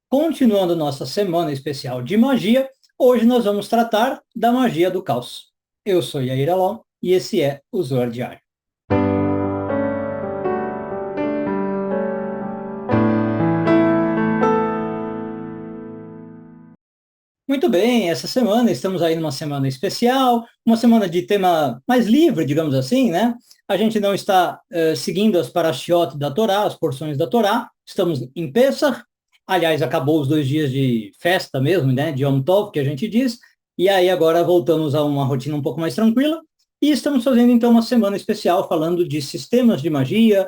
Continuando nossa semana especial de magia, hoje nós vamos tratar da magia do caos. Eu sou Yair Alon e esse é o Zoar Diário. Muito bem, essa semana estamos aí numa semana especial, uma semana de tema mais livre, digamos assim, né? A gente não está seguindo as parashiot da Torá, as porções da Torá, estamos em Pessah, aliás, acabou os 2 dias de festa mesmo, né? De Yom Tov, que a gente diz, e aí agora voltamos a uma rotina um pouco mais tranquila, e estamos fazendo então uma semana especial falando de sistemas de magia,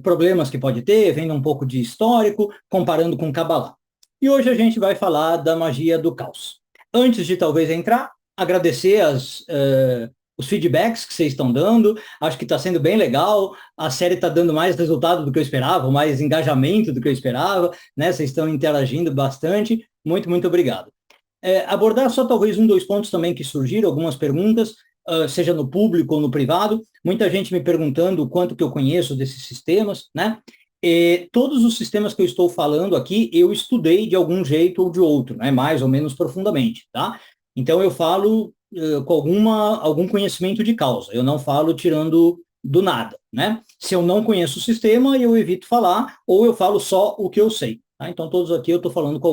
problemas que pode ter, vendo um pouco de histórico, comparando com Kabbalah. E hoje a gente vai falar da magia do caos. Antes de talvez entrar, agradecer os feedbacks que vocês estão dando. Acho que está sendo bem legal. A série está dando mais resultado do que eu esperava, mais engajamento do que eu esperava, né? Vocês estão interagindo bastante. Muito, muito obrigado. Abordar só talvez dois pontos também que surgiram, algumas perguntas, seja no público ou no privado. Muita gente me perguntando o quanto que eu conheço desses sistemas, né? Todos os sistemas que eu estou falando aqui, eu estudei de algum jeito ou de outro, né? Mais ou menos profundamente, tá? Então, eu falo com algum conhecimento de causa, eu não falo tirando do nada, né? Se eu não conheço o sistema, eu evito falar, ou eu falo só o que eu sei, tá? Então, todos aqui eu estou falando com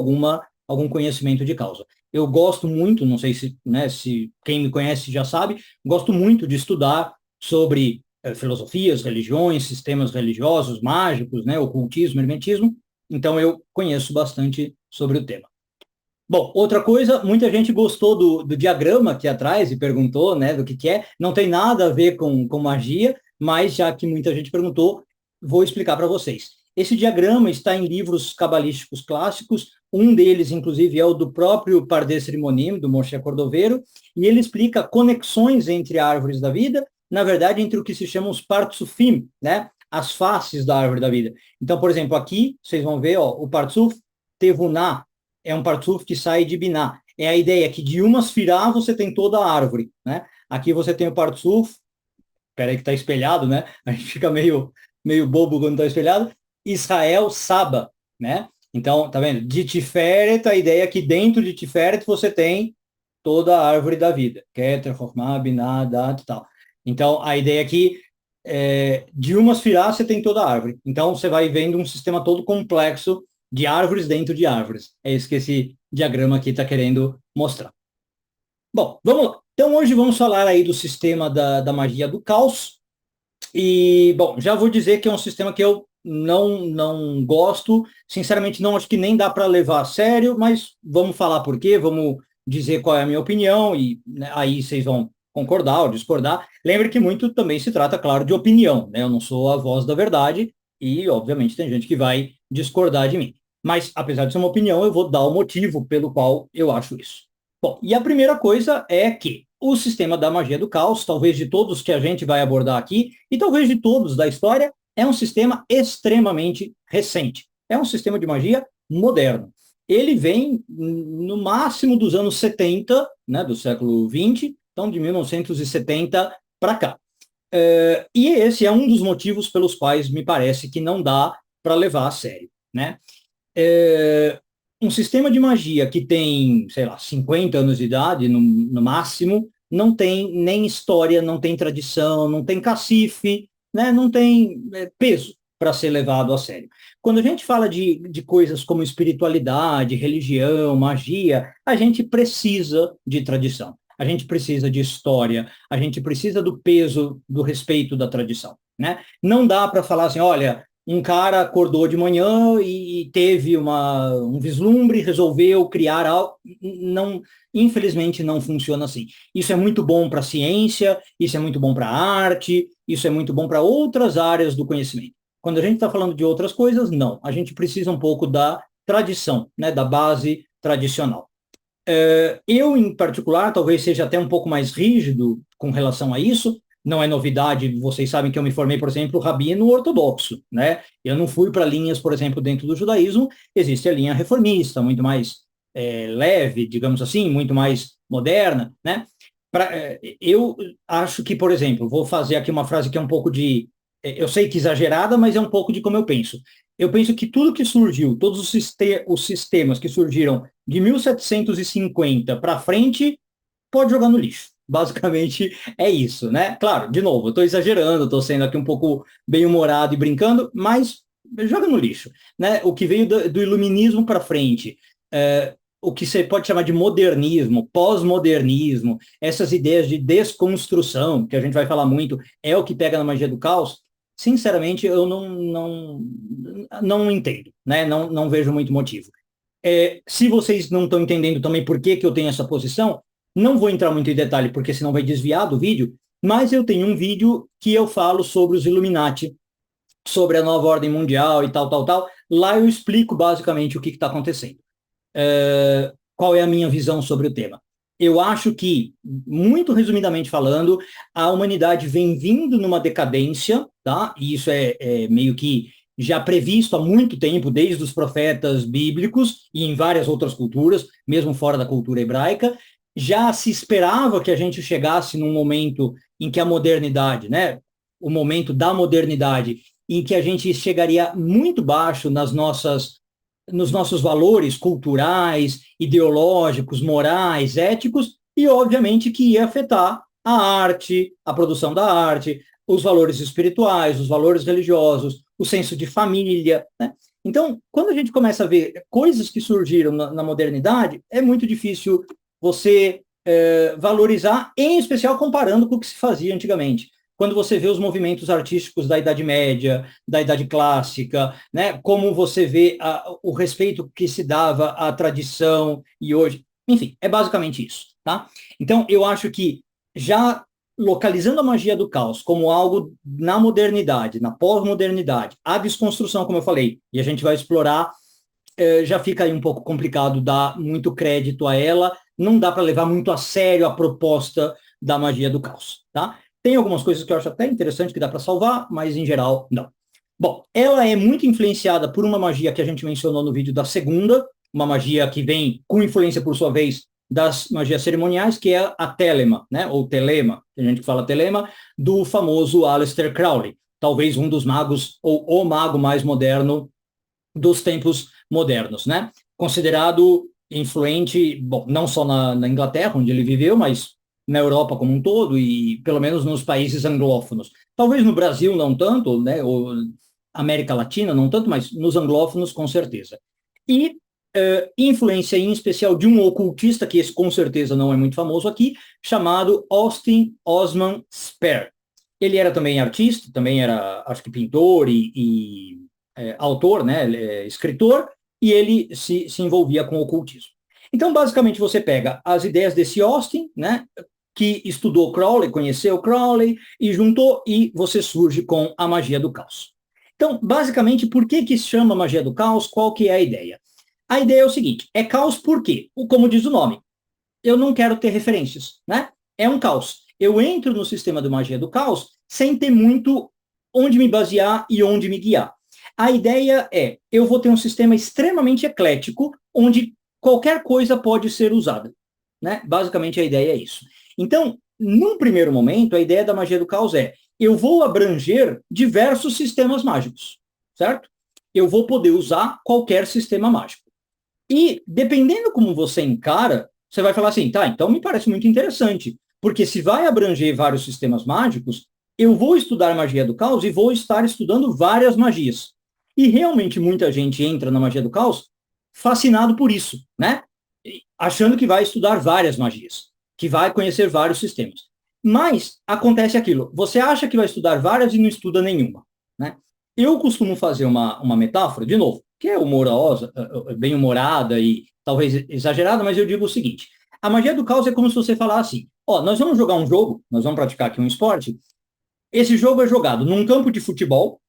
algum conhecimento de causa. Eu gosto muito, não sei se, né, se quem me conhece já sabe, gosto muito de estudar sobre filosofias, religiões, sistemas religiosos, mágicos, né, ocultismo, hermetismo. Então, eu conheço bastante sobre o tema. Bom, outra coisa, muita gente gostou do diagrama aqui atrás e perguntou, né, do que é. Não tem nada a ver com magia, mas já que muita gente perguntou, vou explicar para vocês. Esse diagrama está em livros cabalísticos clássicos, um deles, inclusive, é o do próprio Pardes Rimonim, do Moshe Cordovero, e ele explica conexões entre árvores da vida, na verdade, entre o que se chama os partsufim, né, as faces da árvore da vida. Então, por exemplo, aqui, vocês vão ver, ó, o partsuf tevuná, é um partsuf que sai de biná. É a ideia que de uma sfirá você tem toda a árvore, né? Aqui você tem o partsuf, peraí que está espelhado, né? A gente fica meio bobo quando está espelhado. Israel Saba, né? Então, tá vendo? De Tiferet, a ideia é que dentro de Tiferet você tem toda a árvore da vida. Keter, Chokhmah, Binah, Dat e tal. Então, a ideia aqui de uma sfirá você tem toda a árvore. Então, você vai vendo um sistema todo complexo de árvores dentro de árvores. É isso que esse diagrama aqui está querendo mostrar. Bom, vamos lá. Então, hoje vamos falar aí do sistema da magia do caos. E, bom, já vou dizer que é um sistema que eu não gosto. Sinceramente, não acho que nem dá para levar a sério, mas vamos falar por quê, vamos dizer qual é a minha opinião, e né, aí vocês vão concordar ou discordar. Lembre que muito também se trata, claro, de opinião, né? Eu não sou a voz da verdade e, obviamente, tem gente que vai discordar de mim. Mas, apesar de ser uma opinião, eu vou dar o motivo pelo qual eu acho isso. Bom, e a primeira coisa é que o sistema da magia do caos, talvez de todos que a gente vai abordar aqui, e talvez de todos da história, é um sistema extremamente recente. É um sistema de magia moderno. Ele vem no máximo dos anos 70, né, do século 20, então de 1970 para cá. E esse é um dos motivos pelos quais me parece que não dá para levar a sério, né? É, um sistema de magia que tem, sei lá, 50 anos de idade, no máximo, não tem nem história, não tem tradição, não tem cacife, né? Não tem peso para ser levado a sério. Quando a gente fala de coisas como espiritualidade, religião, magia, a gente precisa de tradição. A gente precisa de história, a gente precisa do peso, do respeito da tradição, né? Não dá para falar assim, olha, um cara acordou de manhã e teve um vislumbre, resolveu criar algo. Não, infelizmente não funciona assim. Isso é muito bom para a ciência, isso é muito bom para a arte, isso é muito bom para outras áreas do conhecimento. Quando a gente está falando de outras coisas, não. A gente precisa um pouco da tradição, né, da base tradicional. Eu, em particular, talvez seja até um pouco mais rígido com relação a isso. Não é novidade, vocês sabem que eu me formei, por exemplo, rabino ortodoxo, né? Eu não fui para linhas, por exemplo, dentro do judaísmo, existe a linha reformista, muito mais leve, digamos assim, muito mais moderna, né? Eu acho que, por exemplo, vou fazer aqui uma frase que é um pouco de eu sei que exagerada, mas é um pouco de como eu penso. Eu penso que tudo que surgiu, todos os sistemas que surgiram de 1750 para frente, pode jogar no lixo. Basicamente é isso, né? Claro, de novo, eu estou exagerando, estou sendo aqui um pouco bem-humorado e brincando, mas joga no lixo, né? O que veio do iluminismo para frente, o que você pode chamar de modernismo, pós-modernismo, essas ideias de desconstrução, que a gente vai falar muito, é o que pega na magia do caos. Sinceramente, eu não entendo, né? Não vejo muito motivo. Se vocês não estão entendendo também por que eu tenho essa posição, não vou entrar muito em detalhe, porque senão vai desviar do vídeo, mas eu tenho um vídeo que eu falo sobre os Illuminati, sobre a nova ordem mundial e tal, tal, tal. Lá eu explico basicamente o que está acontecendo. Qual é a minha visão sobre o tema? Eu acho que, muito resumidamente falando, a humanidade vem vindo numa decadência, tá? E isso é meio que já previsto há muito tempo, desde os profetas bíblicos e em várias outras culturas, mesmo fora da cultura hebraica. Já se esperava que a gente chegasse num momento em que a modernidade, né? O momento da modernidade, em que a gente chegaria muito baixo nos nossos valores culturais, ideológicos, morais, éticos, e obviamente que ia afetar a arte, a produção da arte, os valores espirituais, os valores religiosos, o senso de família, né? Então, quando a gente começa a ver coisas que surgiram na modernidade, é muito difícil você valorizar, em especial comparando com o que se fazia antigamente. Quando você vê os movimentos artísticos da Idade Média, da Idade Clássica, né, como você vê o respeito que se dava à tradição e hoje, enfim, é basicamente isso, tá? Então, eu acho que já localizando a magia do caos como algo na modernidade, na pós-modernidade, a desconstrução, como eu falei, e a gente vai explorar, já fica aí um pouco complicado dar muito crédito a ela, não dá para levar muito a sério a proposta da magia do caos, tá? Tem algumas coisas que eu acho até interessante que dá para salvar, mas em geral, não. Bom, ela é muito influenciada por uma magia que a gente mencionou no vídeo da segunda, uma magia que vem com influência, por sua vez, das magias cerimoniais, que é a Telema, né? Ou Telema, tem gente que fala Telema, do famoso Aleister Crowley, talvez um dos magos, ou o mago mais moderno dos tempos modernos, né? Considerado influente, bom, não só na Inglaterra, onde ele viveu, mas na Europa como um todo e pelo menos nos países anglófonos. Talvez no Brasil não tanto, né? Ou América Latina não tanto, mas nos anglófonos com certeza. E influência em especial de um ocultista, que esse com certeza não é muito famoso aqui, chamado Austin Osman Spare. Ele era também artista, também era, acho que pintor e autor, né, escritor, e ele se envolvia com o ocultismo. Então, basicamente, você pega as ideias desse Austin, né, que estudou Crowley, conheceu Crowley, e juntou, e você surge com a magia do caos. Então, basicamente, por que se chama magia do caos? Qual que é a ideia? A ideia é o seguinte, é caos por quê? Como diz o nome, eu não quero ter referências, né? É um caos. Eu entro no sistema de magia do caos sem ter muito onde me basear e onde me guiar. A ideia é, eu vou ter um sistema extremamente eclético, onde qualquer coisa pode ser usada, né? Basicamente a ideia é isso. Então, num primeiro momento, a ideia da magia do caos é, eu vou abranger diversos sistemas mágicos, certo? Eu vou poder usar qualquer sistema mágico. E, dependendo como você encara, você vai falar assim, tá, então me parece muito interessante, porque se vai abranger vários sistemas mágicos, eu vou estudar magia do caos e vou estar estudando várias magias. E realmente muita gente entra na magia do caos fascinado por isso, né? Achando que vai estudar várias magias, que vai conhecer vários sistemas. Mas acontece aquilo, você acha que vai estudar várias e não estuda nenhuma, né? Eu costumo fazer uma metáfora, de novo, que é humorosa, bem humorada e talvez exagerada, mas eu digo o seguinte, a magia do caos é como se você falasse assim, ó, nós vamos jogar um jogo, nós vamos praticar aqui um esporte, esse jogo é jogado num campo de futebol,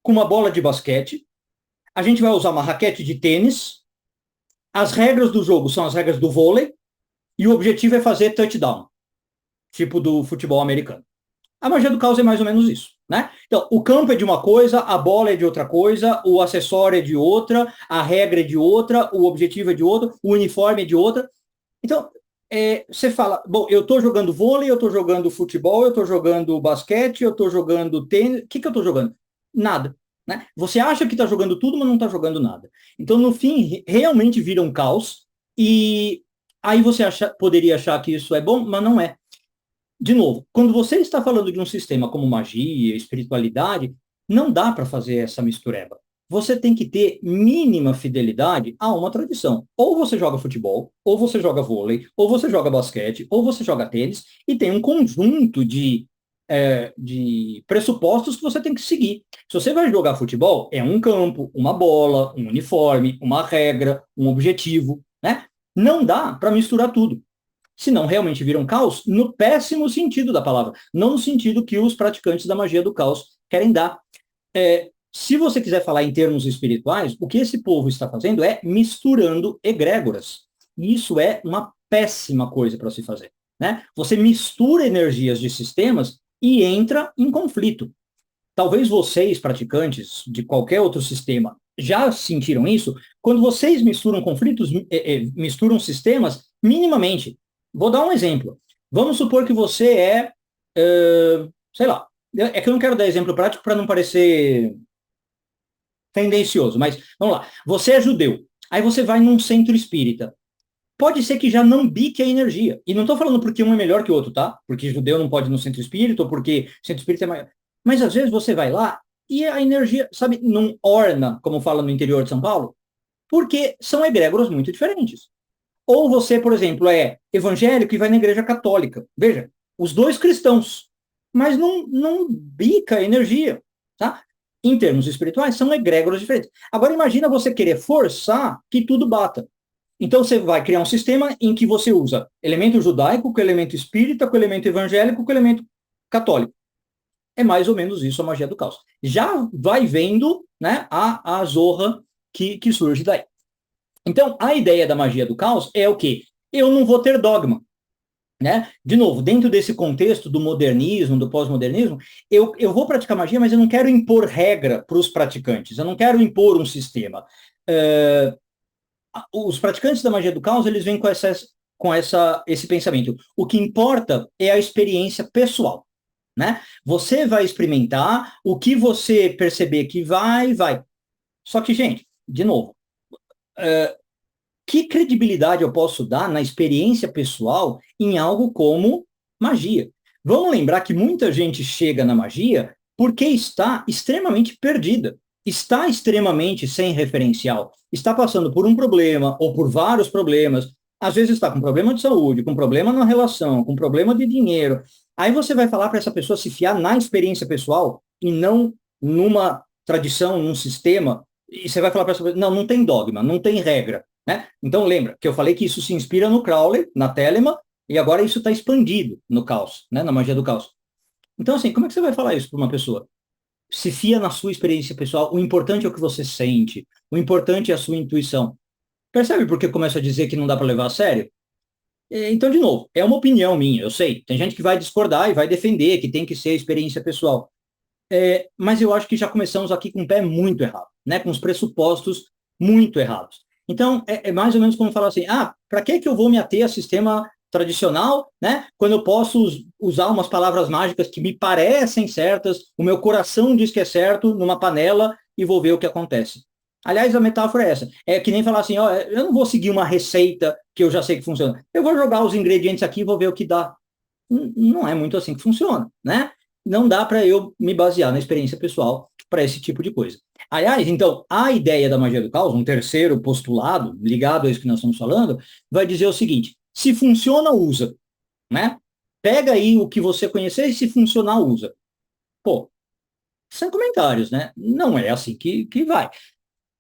com uma bola de basquete, a gente vai usar uma raquete de tênis, as regras do jogo são as regras do vôlei, e o objetivo é fazer touchdown, tipo do futebol americano. A magia do caos é mais ou menos isso, né? Então, o campo é de uma coisa, a bola é de outra coisa, o acessório é de outra, a regra é de outra, o objetivo é de outra, o uniforme é de outra. Então, você fala, bom, eu estou jogando vôlei, eu estou jogando futebol, eu estou jogando basquete, eu estou jogando tênis, o que, que eu estou jogando? Nada. Né? Você acha que está jogando tudo, mas não está jogando nada. Então, no fim, realmente vira um caos, e aí você poderia achar que isso é bom, mas não é. De novo, quando você está falando de um sistema como magia, espiritualidade, não dá para fazer essa mistureba. Você tem que ter mínima fidelidade a uma tradição. Ou você joga futebol, ou você joga vôlei, ou você joga basquete, ou você joga tênis, e tem um conjunto de pressupostos que você tem que seguir. Se você vai jogar futebol, é um campo, uma bola, um uniforme, uma regra, um objetivo, né? Não dá para misturar tudo. Senão realmente vira um caos no péssimo sentido da palavra, não no sentido que os praticantes da magia do caos querem dar. Se você quiser falar em termos espirituais, o que esse povo está fazendo é misturando egrégoras. E isso é uma péssima coisa para se fazer. Né? Você mistura energias de sistemas e entra em conflito. Talvez vocês, praticantes de qualquer outro sistema, já sentiram isso? Quando vocês misturam conflitos, misturam sistemas minimamente. Vou dar um exemplo. Vamos supor que você sei lá, é que eu não quero dar exemplo prático para não parecer tendencioso, mas vamos lá. Você é judeu, aí você vai num centro espírita. Pode ser que já não bique a energia. E não estou falando porque um é melhor que o outro, tá? Porque judeu não pode ir no centro espírita, ou porque centro espírita é maior. Mas às vezes você vai lá e a energia, sabe, não orna, como fala no interior de São Paulo, porque são egrégoras muito diferentes. Ou você, por exemplo, é evangélico e vai na igreja católica. Veja, os dois cristãos, mas não bica a energia, tá? Em termos espirituais, são egrégoras diferentes. Agora, imagina você querer forçar que tudo bata. Então, você vai criar um sistema em que você usa elemento judaico com elemento espírita, com elemento evangélico, com elemento católico. É mais ou menos isso a magia do caos. Já vai vendo, né, a zorra que surge daí. Então, a ideia da magia do caos é o quê? Eu não vou ter dogma. Né? De novo, dentro desse contexto do modernismo, do pós-modernismo, eu vou praticar magia, mas eu não quero impor regra para os praticantes, eu não quero impor um sistema. Os praticantes da magia do caos, eles vêm esse pensamento. O que importa é a experiência pessoal. Né? Você vai experimentar, o que você perceber que vai. Só que, gente, de novo, que credibilidade eu posso dar na experiência pessoal em algo como magia? Vamos lembrar que muita gente chega na magia porque está extremamente perdida, está extremamente sem referencial, está passando por um problema ou por vários problemas, às vezes está com problema de saúde, com problema na relação, com problema de dinheiro. Aí você vai falar para essa pessoa se fiar na experiência pessoal e não numa tradição, num sistema, e você vai falar para essa pessoa, não tem dogma, não tem regra. Né? Então, lembra que eu falei que isso se inspira no Crowley, na Telemann, e agora isso está expandido no caos, né? Na magia do caos. Então, assim, como é que você vai falar isso para uma pessoa? Se fia na sua experiência pessoal, o importante é o que você sente, o importante é a sua intuição. Percebe por que eu começo a dizer que não dá para levar a sério? Então, de novo, é uma opinião minha, eu sei. Tem gente que vai discordar e vai defender que tem que ser experiência pessoal. Mas eu acho que já começamos aqui com o pé muito errado, né? Com os pressupostos muito errados. Então, é mais ou menos como falar assim, para que eu vou me ater a sistema tradicional, né? Quando eu posso usar umas palavras mágicas que me parecem certas, o meu coração diz que é certo, numa panela, e vou ver o que acontece. Aliás, a metáfora é essa. É que nem falar assim, ó, eu não vou seguir uma receita que eu já sei que funciona. Eu vou jogar os ingredientes aqui e vou ver o que dá. Não é muito assim que funciona, né? Não dá para eu me basear na experiência pessoal para esse tipo de coisa. Aliás, então, a ideia da magia do caos, um terceiro postulado, ligado a isso que nós estamos falando, vai dizer o seguinte: se funciona, usa. Né? Pega aí o que você conhecer e se funcionar, usa. Pô, sem comentários, né? Não é assim que vai.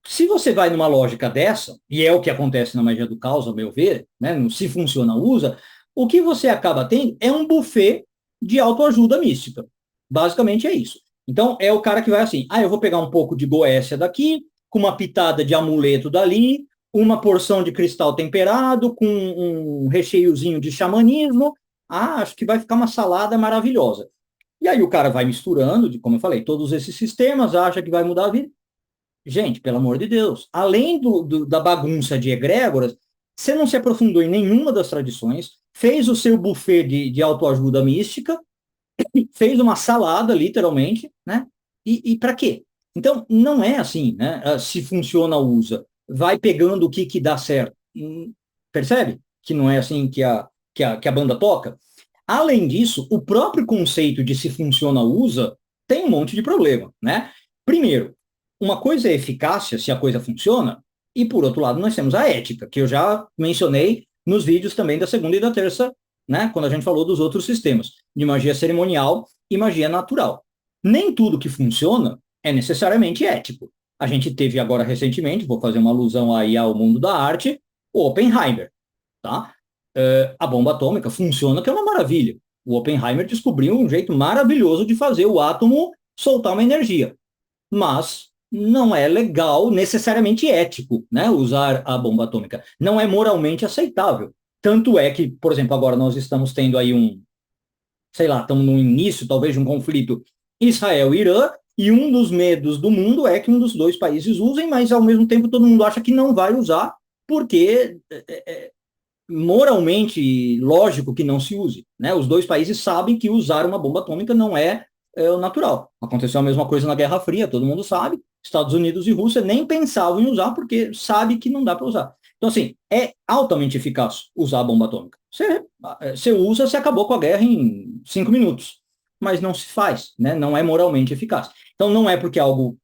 Se você vai numa lógica dessa, e é o que acontece na magia do caos, ao meu ver, né? No se funciona, usa, o que você acaba tendo é um buffet de autoajuda mística. Basicamente é isso. Então, é o cara que vai assim, eu vou pegar um pouco de Goécia daqui, com uma pitada de amuleto dali, uma porção de cristal temperado, com um recheiozinho de xamanismo, acho que vai ficar uma salada maravilhosa. E aí o cara vai misturando, como eu falei, todos esses sistemas, acha que vai mudar a vida. Gente, pelo amor de Deus, além da bagunça de egrégoras, você não se aprofundou em nenhuma das tradições, fez o seu buffet de autoajuda mística, fez uma salada, literalmente, né? E para quê? Então, não é assim, né? Se funciona, usa. Vai pegando o que dá certo. Percebe? Que não é assim que a banda toca? Além disso, o próprio conceito de se funciona, usa, tem um monte de problema, né? Primeiro, uma coisa é eficácia, se a coisa funciona, e por outro lado, nós temos a ética, que eu já mencionei nos vídeos também da segunda e da terça, né? Quando a gente falou dos outros sistemas, de magia cerimonial e magia natural. Nem tudo que funciona é necessariamente ético. A gente teve agora recentemente, vou fazer uma alusão aí ao mundo da arte, o Oppenheimer, tá? A bomba atômica funciona, que é uma maravilha. O Oppenheimer descobriu um jeito maravilhoso de fazer o átomo soltar uma energia. Mas não é legal, necessariamente ético, né, usar a bomba atômica. Não é moralmente aceitável. Tanto é que, por exemplo, agora nós estamos tendo aí sei lá, estamos no início, talvez, de um conflito Israel e Irã, e um dos medos do mundo é que um dos dois países usem, mas ao mesmo tempo todo mundo acha que não vai usar, porque moralmente lógico que não se use, né? Os dois países sabem que usar uma bomba atômica não é o natural. Aconteceu a mesma coisa na Guerra Fria, todo mundo sabe. Estados Unidos e Rússia nem pensavam em usar porque sabe que não dá para usar. Então, assim, é altamente eficaz usar a bomba atômica. Você usa, você acabou com a guerra em 5 minutos. Mas não se faz, né? Não é moralmente eficaz. Então, não é porque algo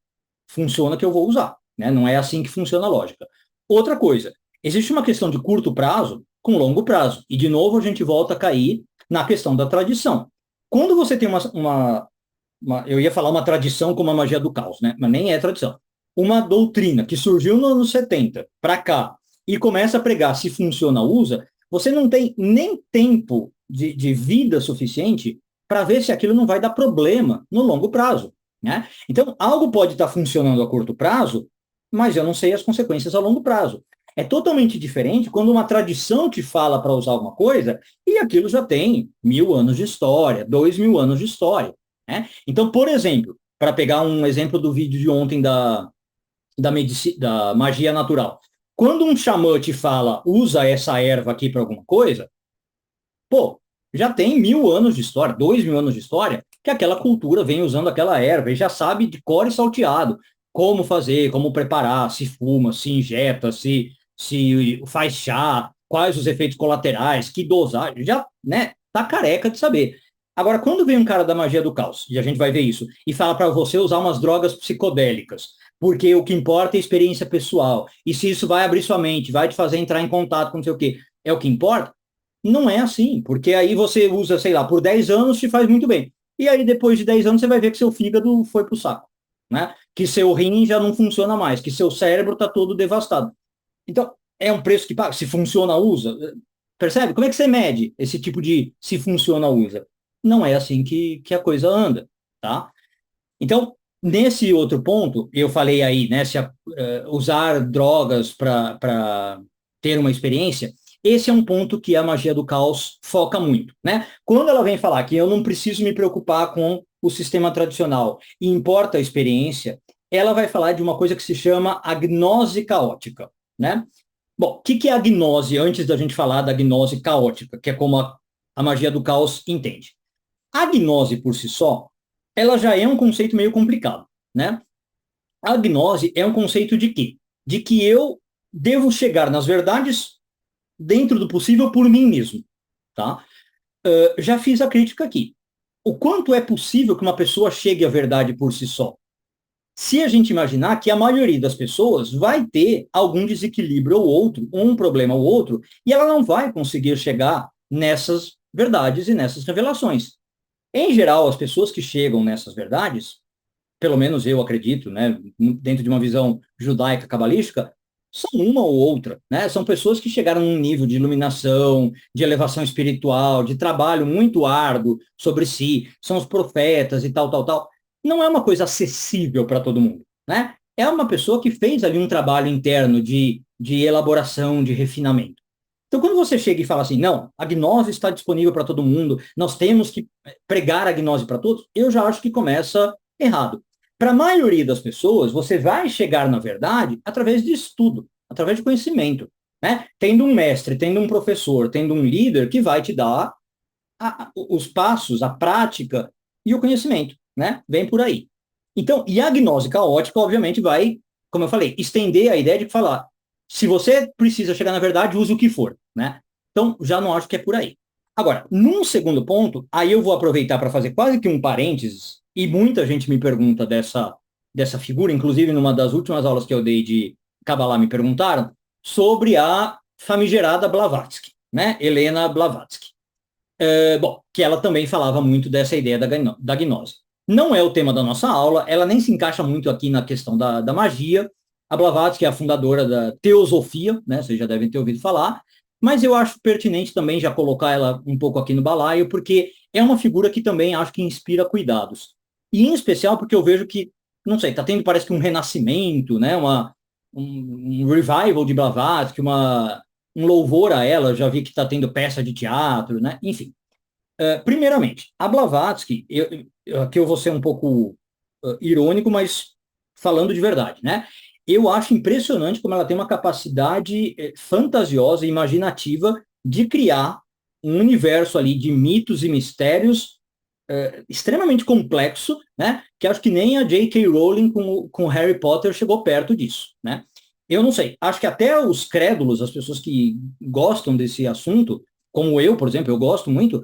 funciona que eu vou usar, né? Não é assim que funciona a lógica. Outra coisa, existe uma questão de curto prazo com longo prazo. E, de novo, a gente volta a cair na questão da tradição. Quando você tem eu ia falar uma tradição como a magia do caos, né? Mas nem é tradição. Uma doutrina que surgiu nos anos 70 para cá e começa a pregar se funciona, usa, você não tem nem tempo de vida suficiente para ver se aquilo não vai dar problema no longo prazo, né? Então, algo pode estar funcionando a curto prazo, mas eu não sei as consequências a longo prazo. É totalmente diferente quando uma tradição te fala para usar alguma coisa e aquilo já tem 1.000 anos de história, 2.000 anos de história, né? Então, por exemplo, para pegar um exemplo do vídeo de ontem da magia natural, quando um xamã te fala, usa essa erva aqui para alguma coisa, pô, já tem 1.000 anos de história, 2.000 anos de história, que aquela cultura vem usando aquela erva e já sabe de cor e salteado como fazer, como preparar, se fuma, se injeta, se faz chá, quais os efeitos colaterais, que dosagem, já, né, tá careca de saber. Agora, quando vem um cara da magia do caos, e a gente vai ver isso, e fala para você usar umas drogas psicodélicas, porque o que importa é a experiência pessoal, e se isso vai abrir sua mente, vai te fazer entrar em contato com não sei o quê, é o que importa, não é assim, porque aí você usa, sei lá, por 10 anos te faz muito bem. E aí depois de 10 anos você vai ver que seu fígado foi pro saco, né? Que seu rim já não funciona mais, que seu cérebro está todo devastado. Então, é um preço que paga. Se funciona, usa. Percebe? Como é que você mede esse tipo de se funciona, usa? Não é assim que a coisa anda, tá? Então, nesse outro ponto, eu falei aí, né, usar drogas para ter uma experiência, esse é um ponto que a magia do caos foca muito, né? Quando ela vem falar que eu não preciso me preocupar com o sistema tradicional e importa a experiência, ela vai falar de uma coisa que se chama agnose caótica, né? Bom, o que é a gnose, antes da gente falar da gnose caótica, que é como a magia do caos entende? A gnose por si só, ela já é um conceito meio complicado, né? A gnose é um conceito de quê? De que eu devo chegar nas verdades dentro do possível por mim mesmo, tá? Já fiz a crítica aqui. O quanto é possível que uma pessoa chegue à verdade por si só? Se a gente imaginar que a maioria das pessoas vai ter algum desequilíbrio ou outro, um problema ou outro, e ela não vai conseguir chegar nessas verdades e nessas revelações. Em geral, as pessoas que chegam nessas verdades, pelo menos eu acredito, né, dentro de uma visão judaica cabalística, são uma ou outra, né? São pessoas que chegaram num nível de iluminação, de elevação espiritual, de trabalho muito árduo sobre si, são os profetas e tal, tal, tal. Não é uma coisa acessível para todo mundo, né? É uma pessoa que fez ali um trabalho interno de elaboração, de refinamento. Então, quando você chega e fala assim, não, a gnose está disponível para todo mundo, nós temos que pregar a gnose para todos, eu já acho que começa errado. Para a maioria das pessoas, você vai chegar na verdade através de estudo, através de conhecimento. né? Tendo um mestre, tendo um professor, tendo um líder que vai te dar os passos, a prática e o conhecimento, né? Vem por aí. Então, e a gnose caótica, obviamente, vai, como eu falei, estender a ideia de falar, se você precisa chegar na verdade, use o que for, né? Então, já não acho que é por aí. Agora, num segundo ponto, aí eu vou aproveitar para fazer quase que um parênteses, e muita gente me pergunta dessa figura, inclusive numa das últimas aulas que eu dei de Kabbalah me perguntaram, sobre a famigerada Blavatsky, né? Helena Blavatsky. Bom, que ela também falava muito dessa ideia da gnose. Não é o tema da nossa aula, ela nem se encaixa muito aqui na questão da magia. A Blavatsky é a fundadora da teosofia, né? Vocês já devem ter ouvido falar, mas eu acho pertinente também já colocar ela um pouco aqui no balaio, porque é uma figura que também acho que inspira cuidados. E em especial porque eu vejo que, não sei, está tendo parece que um renascimento, né? Um revival de Blavatsky, um louvor a ela, já vi que está tendo peça de teatro, né? Enfim. Primeiramente, a Blavatsky, aqui eu vou ser um pouco irônico, mas falando de verdade, né? Eu acho impressionante como ela tem uma capacidade fantasiosa e imaginativa de criar um universo ali de mitos e mistérios extremamente complexo, né? Que acho que nem a J.K. Rowling com Harry Potter chegou perto disso, né? Eu não sei, acho que até os crédulos, as pessoas que gostam desse assunto, como eu, por exemplo, eu gosto muito,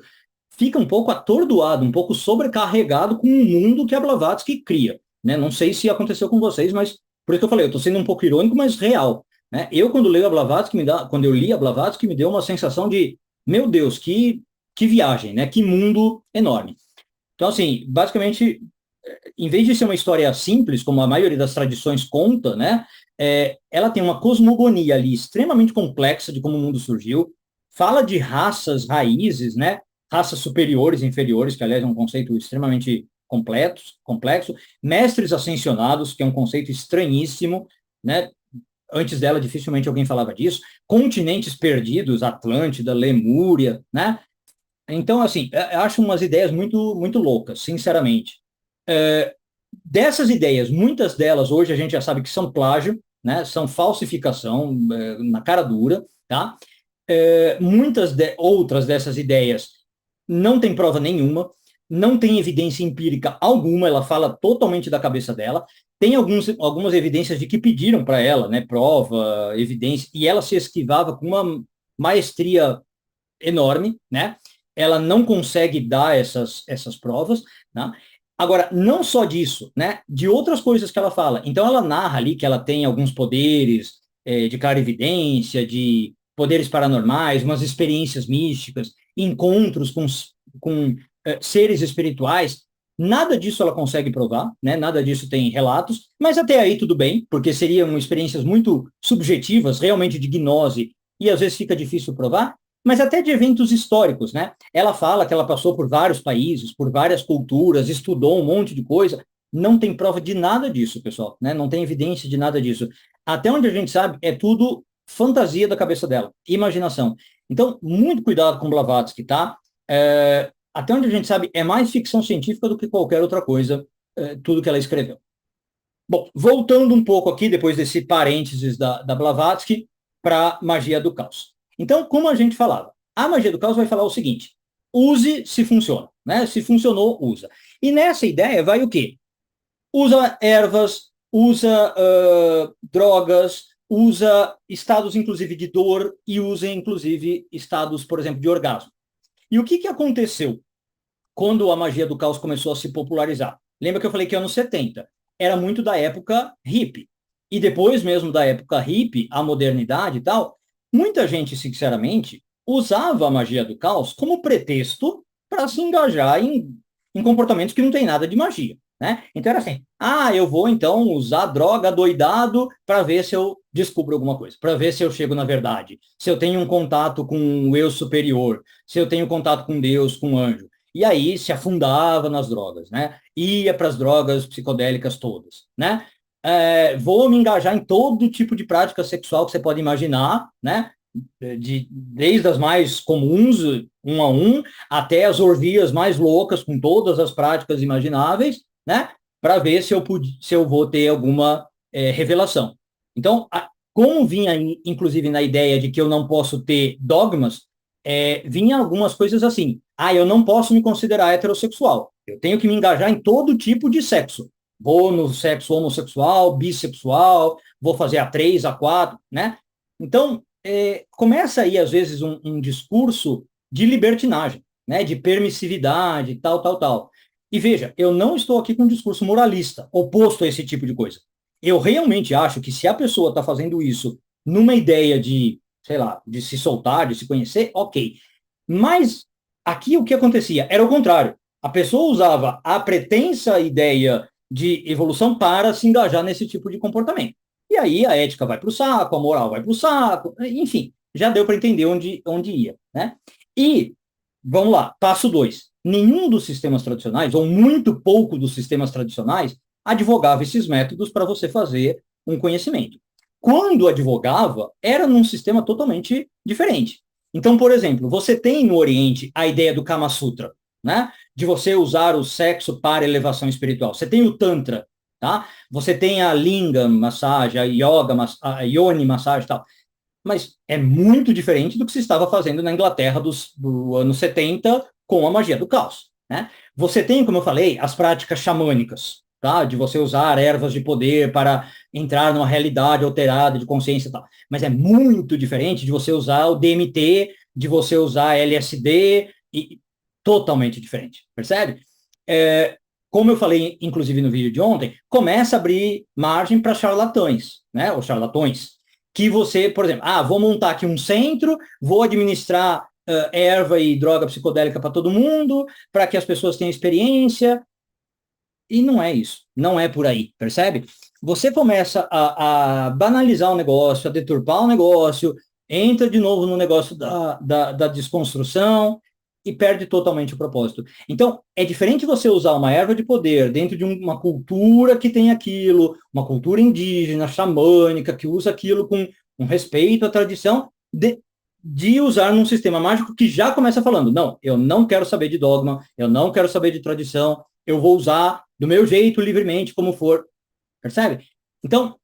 fica um pouco atordoado, um pouco sobrecarregado com o mundo que a Blavatsky cria, né? Não sei se aconteceu com vocês, mas por isso que eu falei, eu estou sendo um pouco irônico, mas real, né? Eu quando leio a Blavatsky quando eu li a Blavatsky me deu uma sensação de, meu Deus, que viagem, né? Que mundo enorme. Então assim, basicamente, em vez de ser uma história simples, como a maioria das tradições conta, né? Ela tem uma cosmogonia ali extremamente complexa de como o mundo surgiu, fala de raças, raízes, né? Raças superiores e inferiores, que aliás é um conceito extremamente complexo, mestres ascensionados, que é um conceito estranhíssimo, né? Antes dela, dificilmente alguém falava disso, continentes perdidos, Atlântida, Lemúria, né? Então, assim, eu acho umas ideias muito, muito loucas, sinceramente. É, Dessas ideias, muitas delas hoje a gente já sabe que são plágio, né? São falsificação na cara dura, tá? Outras dessas ideias não tem prova nenhuma, não tem evidência empírica alguma, ela fala totalmente da cabeça dela. Tem algumas evidências de que pediram para ela, né? Prova, evidência, e ela se esquivava com uma maestria enorme, né? Ela não consegue dar essas provas, né? Agora, não só disso, né? De outras coisas que ela fala. Então, ela narra ali que ela tem alguns poderes de clarividência, de poderes paranormais, umas experiências místicas, encontros com seres espirituais. Nada disso ela consegue provar, né? Nada disso tem relatos, mas até aí tudo bem, porque seriam experiências muito subjetivas, realmente de gnose, e às vezes fica difícil provar, mas até de eventos históricos, né? Ela fala que ela passou por vários países, por várias culturas, estudou um monte de coisa. Não tem prova de nada disso, pessoal, né? Não tem evidência de nada disso. Até onde a gente sabe, é tudo fantasia da cabeça dela, imaginação. Então, muito cuidado com Blavatsky, tá? Até onde a gente sabe, é mais ficção científica do que qualquer outra coisa, tudo que ela escreveu. Bom, voltando um pouco aqui, depois desse parênteses da Blavatsky, para magia do caos. Então, como a gente falava, a magia do caos vai falar o seguinte: use se funciona, né? Se funcionou, usa. E nessa ideia vai o quê? Usa ervas, usa drogas, usa estados, inclusive, de dor e usa, inclusive, estados, por exemplo, de orgasmo. E o que aconteceu quando a magia do caos começou a se popularizar? Lembra que eu falei que anos 70 era muito da época hippie. E depois mesmo da época hippie, a modernidade e tal, muita gente, sinceramente, usava a magia do caos como pretexto para se engajar em comportamentos que não tem nada de magia. Né? Então era assim, eu vou então usar droga doidado para ver se eu descubro alguma coisa, para ver se eu chego na verdade, se eu tenho um contato com o eu superior, se eu tenho contato com Deus, com o anjo. E aí se afundava nas drogas, né? Ia para as drogas psicodélicas todas, né? Vou me engajar em todo tipo de prática sexual que você pode imaginar, né? Desde as mais comuns, um a um, até as orgias mais loucas, com todas as práticas imagináveis, né? Para ver se eu vou ter alguma revelação. Então, Como vinha, inclusive, na ideia de que eu não posso ter dogmas, vinha algumas coisas assim. Ah, eu não posso me considerar heterossexual. Eu tenho que me engajar em todo tipo de sexo. Vou no sexo homossexual, bissexual, vou fazer a três, a quatro, né? Então, começa aí, às vezes, um discurso de libertinagem, né? De permissividade, tal, tal, tal. E veja, eu não estou aqui com um discurso moralista, oposto a esse tipo de coisa. Eu realmente acho que se a pessoa está fazendo isso numa ideia de, sei lá, de se soltar, de se conhecer, ok. Mas aqui o que acontecia era o contrário. A pessoa usava a pretensa ideia de evolução para se engajar nesse tipo de comportamento. E aí a ética vai para o saco, a moral vai para o saco, enfim, já deu para entender onde ia, né? E, vamos lá, passo dois. Nenhum dos sistemas tradicionais, ou muito pouco dos sistemas tradicionais, advogava esses métodos para você fazer um conhecimento. Quando advogava, era num sistema totalmente diferente. Então, por exemplo, você tem no Oriente a ideia do Kama Sutra, né? De você usar o sexo para elevação espiritual. Você tem o Tantra, tá? Você tem a Lingam massagem, a Yoga, a Yoni massagem e tal. Mas é muito diferente do que se estava fazendo na Inglaterra do ano 70 com a magia do caos, né? Você tem, como eu falei, as práticas xamânicas, tá? De você usar ervas de poder para entrar numa realidade alterada de consciência e tal. Mas é muito diferente de você usar o DMT, de você usar LSD, e totalmente diferente, percebe? Como eu falei, inclusive, no vídeo de ontem, começa a abrir margem para charlatães, né? Ou charlatões que você, por exemplo, vou montar aqui um centro, vou administrar erva e droga psicodélica para todo mundo, para que as pessoas tenham experiência. E não é isso, não é por aí, percebe? Você começa a banalizar o negócio, a deturpar o negócio, entra de novo no negócio da desconstrução e perde totalmente o propósito. Então, é diferente você usar uma erva de poder dentro de uma cultura que tem aquilo, uma cultura indígena, xamânica, que usa aquilo com respeito à tradição, de usar num sistema mágico que já começa falando, não, eu não quero saber de dogma, eu não quero saber de tradição, eu vou usar do meu jeito, livremente, como for, percebe? Então,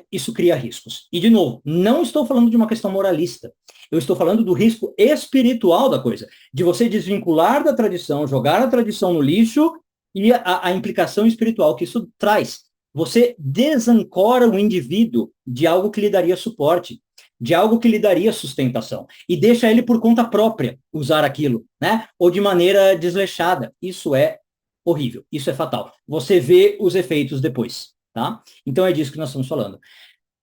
isso cria riscos. E, de novo, não estou falando de uma questão moralista, eu estou falando do risco espiritual da coisa, de você desvincular da tradição, jogar a tradição no lixo e a implicação espiritual que isso traz. Você desancora o indivíduo de algo que lhe daria suporte, de algo que lhe daria sustentação, e deixa ele por conta própria usar aquilo, né? Ou de maneira desleixada. Isso é horrível, isso é fatal. Você vê os efeitos depois, tá? Então é disso que nós estamos falando.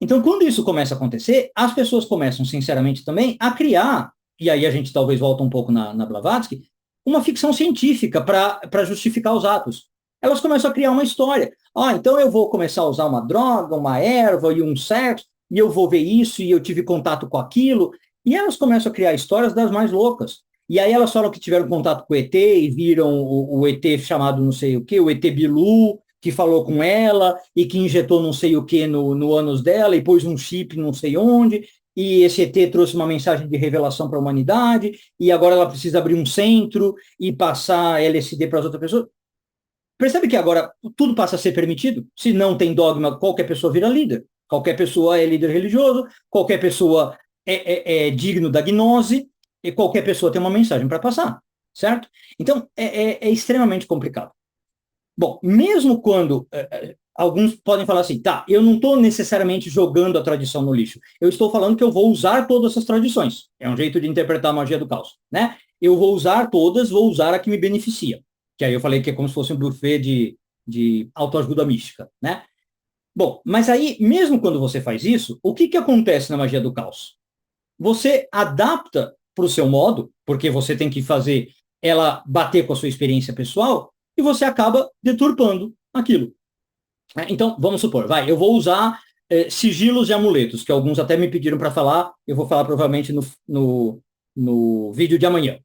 Então, quando isso começa a acontecer, as pessoas começam, sinceramente, também a criar, e aí a gente talvez volta um pouco na Blavatsky, uma ficção científica para justificar os atos. Elas começam a criar uma história. Então eu vou começar a usar uma droga, uma erva e um sexo, e eu vou ver isso, e eu tive contato com aquilo. E elas começam a criar histórias das mais loucas. E aí elas falam que tiveram contato com o ET e viram o ET chamado não sei o quê, o ET Bilu, que falou com ela e que injetou não sei o que no ânus dela e pôs um chip não sei onde, e esse ET trouxe uma mensagem de revelação para a humanidade, e agora ela precisa abrir um centro e passar LSD para as outras pessoas. Percebe que agora tudo passa a ser permitido? Se não tem dogma, qualquer pessoa vira líder. Qualquer pessoa é líder religioso, qualquer pessoa é digno da gnose, e qualquer pessoa tem uma mensagem para passar, certo? Então, é extremamente complicado. Bom, mesmo quando alguns podem falar assim, tá, eu não estou necessariamente jogando a tradição no lixo, eu estou falando que eu vou usar todas essas tradições. É um jeito de interpretar a magia do caos, né? Eu vou usar todas, vou usar a que me beneficia. Que aí eu falei que é como se fosse um buffet de autoajuda mística, né? Bom, mas aí, mesmo quando você faz isso, o que acontece na magia do caos? Você adapta para o seu modo, porque você tem que fazer ela bater com a sua experiência pessoal, e você acaba deturpando aquilo. Então, vamos supor, eu vou usar sigilos e amuletos, que alguns até me pediram para falar, eu vou falar provavelmente no vídeo de amanhã.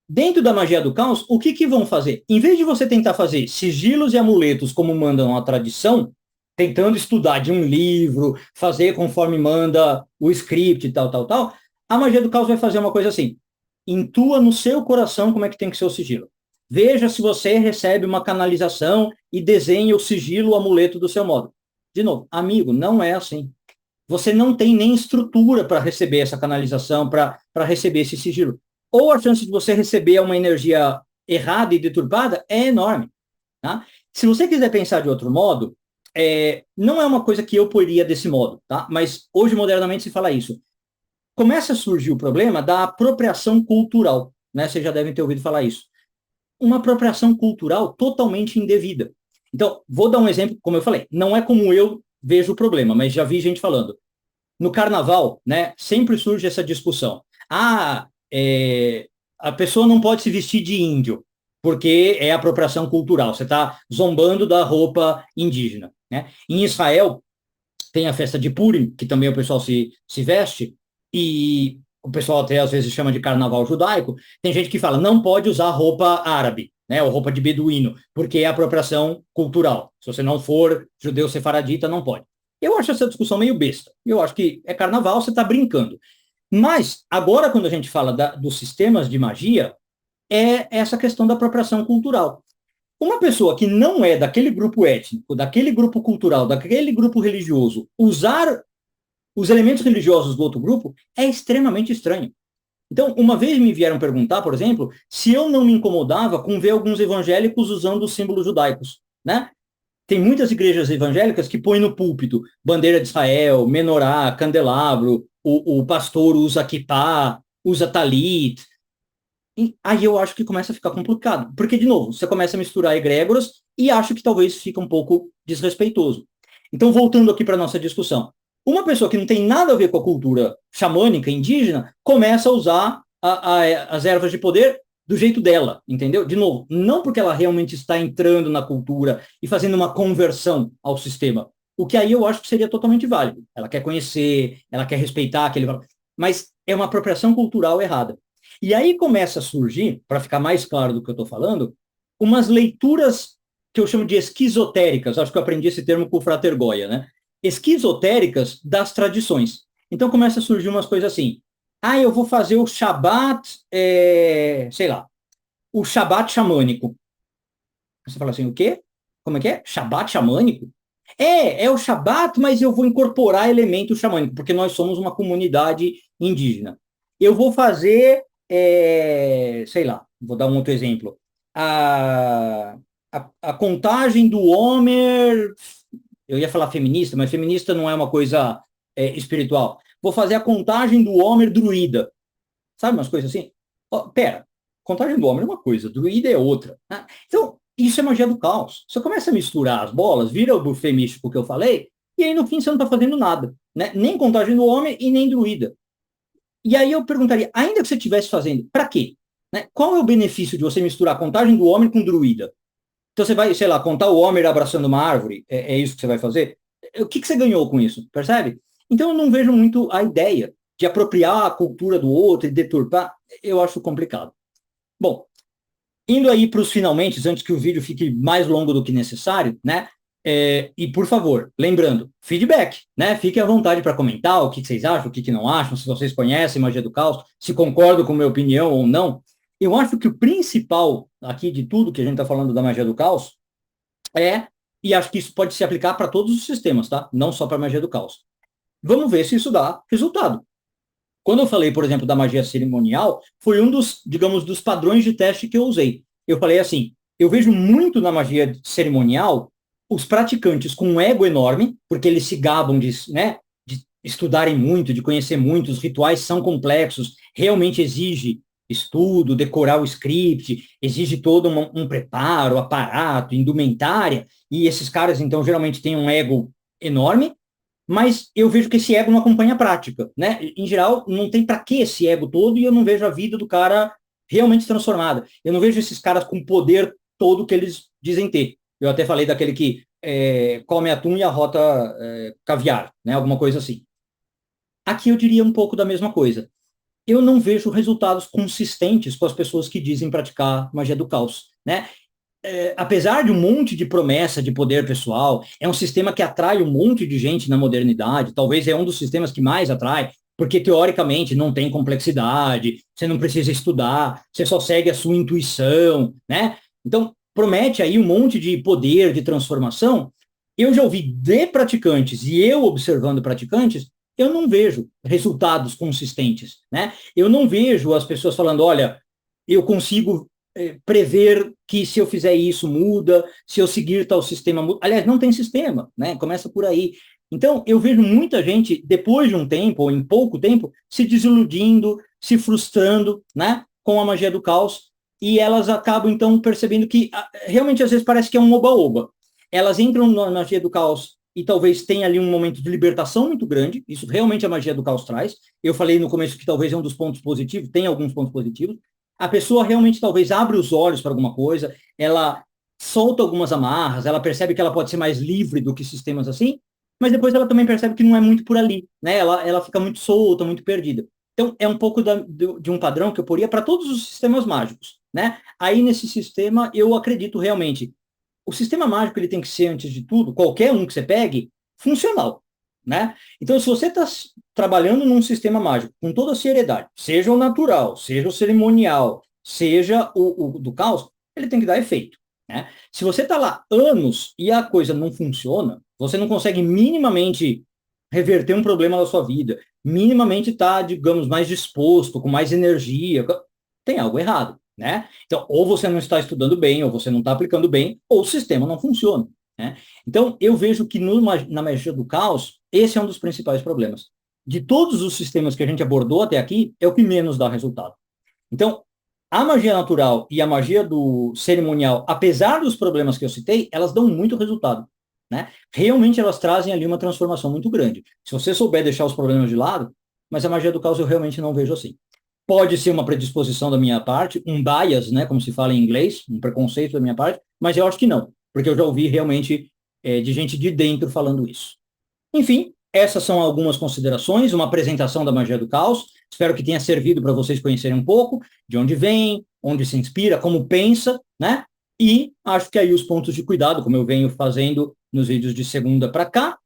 Dentro da magia do caos, o que vão fazer? Em vez de você tentar fazer sigilos e amuletos como mandam a tradição, tentando estudar de um livro, fazer conforme manda o script e tal, tal, tal, a magia do caos vai fazer uma coisa assim. Intua no seu coração como é que tem que ser o sigilo. Veja se você recebe uma canalização e desenhe o sigilo, o amuleto do seu modo. De novo, amigo, não é assim. você não tem nem estrutura para receber essa canalização, para receber esse sigilo. Ou a chance de você receber uma energia errada e deturpada é enorme. Tá? Se você quiser pensar de outro modo, não é uma coisa que eu poria desse modo, tá? Mas hoje, modernamente, se fala isso. Começa a surgir o problema da apropriação cultural, né? Vocês já devem ter ouvido falar isso. Uma apropriação cultural totalmente indevida. Então, vou dar um exemplo, como eu falei, não é como eu vejo o problema, mas já vi gente falando. No carnaval, né, sempre surge essa discussão. A pessoa não pode se vestir de índio, porque é apropriação cultural. Você está zombando da roupa indígena. Né? Em Israel, tem a festa de Purim, que também o pessoal se veste, e o pessoal até às vezes chama de carnaval judaico. Tem gente que fala, não pode usar roupa árabe, né, ou roupa de beduíno, porque é apropriação cultural. Se você não for judeu sefaradita, não pode. Eu acho essa discussão meio besta. Eu acho que é carnaval, você está brincando. Mas, agora, quando a gente fala dos sistemas de magia, é essa questão da apropriação cultural. Uma pessoa que não é daquele grupo étnico, daquele grupo cultural, daquele grupo religioso, usar os elementos religiosos do outro grupo é extremamente estranho. Então, uma vez me vieram perguntar, por exemplo, se eu não me incomodava com ver alguns evangélicos usando os símbolos judaicos, né? Tem muitas igrejas evangélicas que põem no púlpito bandeira de Israel, menorá, candelabro, o pastor usa kippá, usa talit. E aí eu acho que começa a ficar complicado. Porque, de novo, você começa a misturar egrégoras e acho que talvez fica um pouco desrespeitoso. Então, voltando aqui para a nossa discussão. Uma pessoa que não tem nada a ver com a cultura xamânica, indígena, começa a usar as ervas de poder do jeito dela, entendeu? De novo, não porque ela realmente está entrando na cultura e fazendo uma conversão ao sistema, o que aí eu acho que seria totalmente válido. Ela quer conhecer, ela quer respeitar aquele valor, mas é uma apropriação cultural errada. E aí começa a surgir, para ficar mais claro do que eu estou falando, umas leituras que eu chamo de esquizotéricas, acho que eu aprendi esse termo com o Frater Goya, né? Esquizotéricas das tradições. Então começa a surgir umas coisas assim, eu vou fazer o Shabat, sei lá, o Shabat xamânico. Você fala assim, o quê? Como é que é? Shabat xamânico? É o Shabat, mas eu vou incorporar elementos xamânicos, porque nós somos uma comunidade indígena. Eu vou fazer, sei lá, vou dar um outro exemplo. A contagem do Homer, eu ia falar feminista, mas feminista não é uma coisa espiritual. Vou fazer a contagem do Homer druida. Sabe umas coisas assim? Pera, contagem do Homer é uma coisa, druida é outra. Né? Então, isso é magia do caos. Você começa a misturar as bolas, vira o buffet místico que eu falei, e aí no fim você não está fazendo nada. Né? Nem contagem do Homer e nem druida. E aí eu perguntaria, ainda que você estivesse fazendo, para quê? Né? Qual é o benefício de você misturar a contagem do Homer com druida? Então você vai, sei lá, contar o Homer abraçando uma árvore, é isso que você vai fazer? O que você ganhou com isso, percebe? Então eu não vejo muito a ideia de apropriar a cultura do outro e deturpar, eu acho complicado. Bom, indo aí para os finalmente, antes que o vídeo fique mais longo do que necessário, né? E por favor, lembrando, feedback, né? Fiquem à vontade para comentar o que vocês acham, o que não acham, se vocês conhecem Magia do Caos, se concordam com a minha opinião ou não. Eu acho que o principal aqui de tudo que a gente está falando da Magia do Caos e acho que isso pode se aplicar para todos os sistemas, tá? Não só para a Magia do Caos. Vamos ver se isso dá resultado. Quando eu falei, por exemplo, da magia cerimonial, foi um dos, digamos, dos padrões de teste que eu usei. Eu falei assim, eu vejo muito na magia cerimonial os praticantes com um ego enorme, porque eles se gabam né, de estudarem muito, de conhecer muito, os rituais são complexos, realmente exige estudo, decorar o script, exige todo um preparo, aparato, indumentária, e esses caras, então, geralmente têm um ego enorme, mas eu vejo que esse ego não acompanha a prática, né? Em geral, não tem para que esse ego todo e eu não vejo a vida do cara realmente transformada. Eu não vejo esses caras com o poder todo que eles dizem ter. Eu até falei daquele que come atum e arrota caviar, né? Alguma coisa assim. Aqui eu diria um pouco da mesma coisa. Eu não vejo resultados consistentes com as pessoas que dizem praticar magia do caos, né? Apesar de um monte de promessa de poder pessoal, é um sistema que atrai um monte de gente na modernidade, talvez é um dos sistemas que mais atrai, porque teoricamente não tem complexidade, você não precisa estudar, você só segue a sua intuição, né? Então, promete aí um monte de poder, de transformação. Eu já ouvi de praticantes, e eu observando praticantes, eu não vejo resultados consistentes, né? Eu não vejo as pessoas falando, olha, eu consigo prever que se eu fizer isso muda, se eu seguir tal sistema muda. Aliás, não tem sistema, né? Começa por aí. Então, eu vejo muita gente, depois de um tempo, ou em pouco tempo, se desiludindo, se frustrando, né? Com a magia do caos, e elas acabam, então, percebendo que realmente, às vezes, parece que é um oba-oba. Elas entram na magia do caos e talvez tenha ali um momento de libertação muito grande, isso realmente a magia do caos traz. Eu falei no começo que talvez é um dos pontos positivos, tem alguns pontos positivos, a pessoa realmente talvez abre os olhos para alguma coisa, ela solta algumas amarras, ela percebe que ela pode ser mais livre do que sistemas assim, mas depois ela também percebe que não é muito por ali, né? Ela fica muito solta, muito perdida. Então, é um pouco de um padrão que eu poria para todos os sistemas mágicos, né? Aí, nesse sistema, eu acredito realmente, o sistema mágico ele tem que ser, antes de tudo, qualquer um que você pegue, funcional, né? Então, se você está trabalhando num sistema mágico com toda a seriedade, seja o natural, seja o cerimonial, seja o do caos, ele tem que dar efeito, né? Se você está lá anos e a coisa não funciona, você não consegue minimamente reverter um problema na sua vida, minimamente está, digamos, mais disposto, com mais energia, tem algo errado, né? Então, ou você não está estudando bem, ou você não está aplicando bem, ou o sistema não funciona, né? Então, eu vejo que na magia do caos, esse é um dos principais problemas. De todos os sistemas que a gente abordou até aqui, é o que menos dá resultado. Então, a magia natural e a magia do cerimonial, apesar dos problemas que eu citei, elas dão muito resultado, né? Realmente elas trazem ali uma transformação muito grande. Se você souber deixar os problemas de lado, mas a magia do caos eu realmente não vejo assim. Pode ser uma predisposição da minha parte, um bias, né, como se fala em inglês, um preconceito da minha parte, mas eu acho que não, porque eu já ouvi realmente de gente de dentro falando isso. Enfim, essas são algumas considerações, uma apresentação da magia do caos. Espero que tenha servido para vocês conhecerem um pouco de onde vem, onde se inspira, como pensa, né? E acho que aí os pontos de cuidado, como eu venho fazendo nos vídeos de segunda para cá.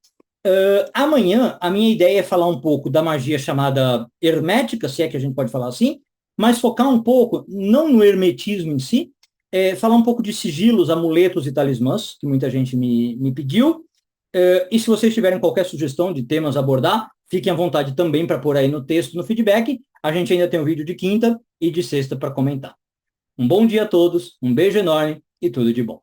Amanhã, a minha ideia é falar um pouco da magia chamada hermética, se é que a gente pode falar assim, mas focar um pouco, não no hermetismo em si, falar um pouco de sigilos, amuletos e talismãs, que muita gente me pediu. E se vocês tiverem qualquer sugestão de temas a abordar, fiquem à vontade também para pôr aí no texto, no feedback. A gente ainda tem um vídeo de quinta e de sexta para comentar. Um bom dia a todos, um beijo enorme e tudo de bom.